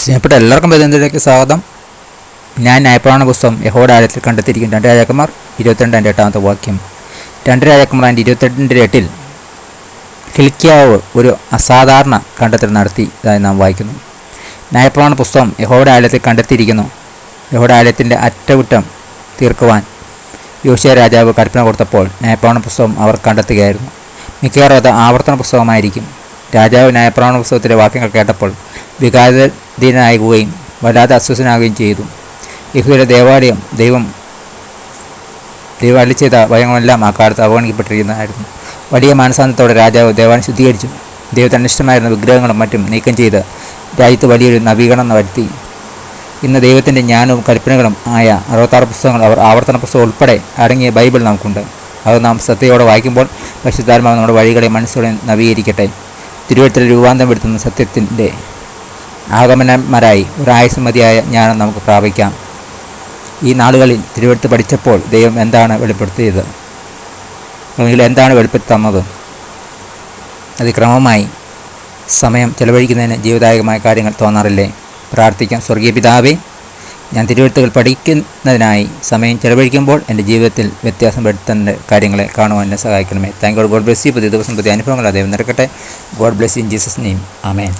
സ്നേഹപ്പെട്ട എല്ലാവർക്കും ബന്ധത്തിലേക്ക് സ്വാഗതം. ഞാൻ ന്യായപ്രമാണ പുസ്തകം യഹോവയുടെ ആലയത്തിൽ കണ്ടെത്തിയിരിക്കും. 2 രാജാക്കന്മാർ 22:8 വാക്യം. 2 രാജാക്കന്മാർ 22:8 ഹില്ക്കിയാവ് ഒരു അസാധാരണ കണ്ടെത്തൽ നടത്തിയതായി നാം വായിക്കുന്നു. ന്യായപ്രമാണ പുസ്തകം യഹോവയുടെ ആലയത്തിൽ കണ്ടെത്തിയിരിക്കുന്നു. യഹോവയുടെ ആലയത്തിൻ്റെ അറ്റകുറ്റം തീർക്കുവാൻ യോശിയ രാജാവ് കൽപ്പന കൊടുത്തപ്പോൾ ന്യായപ്രമാണ പുസ്തകം അവർ കണ്ടെത്തുകയായിരുന്നു. മിക്കവാറും അത് ആവർത്തന പുസ്തകമായിരിക്കും. രാജാവ് ന്യായപ്രമാണ പുസ്തകത്തിലെ വാക്യങ്ങൾ കേട്ടപ്പോൾ വികാരധീനാകുകയും വല്ലാതെ അസ്വസ്ഥനാകുകയും ചെയ്തു. യഹോവയുടെ ദേവാലയം ദൈവം അരുളി ചെയ്ത വചനങ്ങളെല്ലാം ആ കാലത്ത് അവഗണിക്കപ്പെട്ടിരിക്കുന്നതായിരുന്നു. വലിയ മാനസാന്തരത്തോടെ രാജാവ് ദേവാലയം ശുദ്ധീകരിച്ചു. ദൈവത്തിന് അനിഷ്ടമായിരുന്ന വിഗ്രഹങ്ങളും മറ്റും നീക്കം ചെയ്ത് രാജ്യത്ത് വലിയൊരു നവീകരണം വരുത്തി. ഇന്ന് ദൈവത്തിൻ്റെ ജ്ഞാനവും കൽപ്പനകളും ആയ 66 പുസ്തകങ്ങൾ ആവർത്തന പുസ്തകം ഉൾപ്പെടെ അടങ്ങിയ ബൈബിൾ നമുക്കുണ്ട്. അത് നാം ശ്രദ്ധയോടെ വായിക്കുമ്പോൾ പരിശുദ്ധാത്മാവ് നമ്മുടെ വഴികളെ മനസ്സുകളെ നവീകരിക്കട്ടെ. തിരുവഴുത്തിൽ രൂപാന്തരം വരുത്തുന്ന സത്യത്തിൻ്റെ ആഗമനന്മാരായി ഒരായുസ് മതിയായ ജ്ഞാനം നമുക്ക് പ്രാപിക്കാം. ഈ നാളുകളിൽ തിരുവഴുത്ത് പഠിച്ചപ്പോൾ ദൈവം എന്താണ് വെളിപ്പെടുത്തിയത്, അല്ലെങ്കിൽ എന്താണ് വെളിപ്പെടുത്തി തന്നത്? അതിക്രമമായി സമയം ചെലവഴിക്കുന്നതിന് ജീവദായകമായ കാര്യങ്ങൾ തോന്നാറില്ലേ? പ്രാർത്ഥിക്കാം. സ്വർഗീയ പിതാവേ, ഞാൻ തിരുവഴുത്തുകൾ പഠിക്കുന്നതിനായി സമയം ചെലവഴിക്കുമ്പോൾ എൻ്റെ ജീവിതത്തിൽ വ്യത്യാസം വരുത്തേണ്ട കാര്യങ്ങളെ കാണുവാൻ എന്നെ സഹായിക്കണമേ. Thank you. God bless you. പുതിയ ദിവസം പുതിയ അനുഭവങ്ങൾ ദൈവം നിറക്കട്ടെ. God bless in Jesus name. Amen.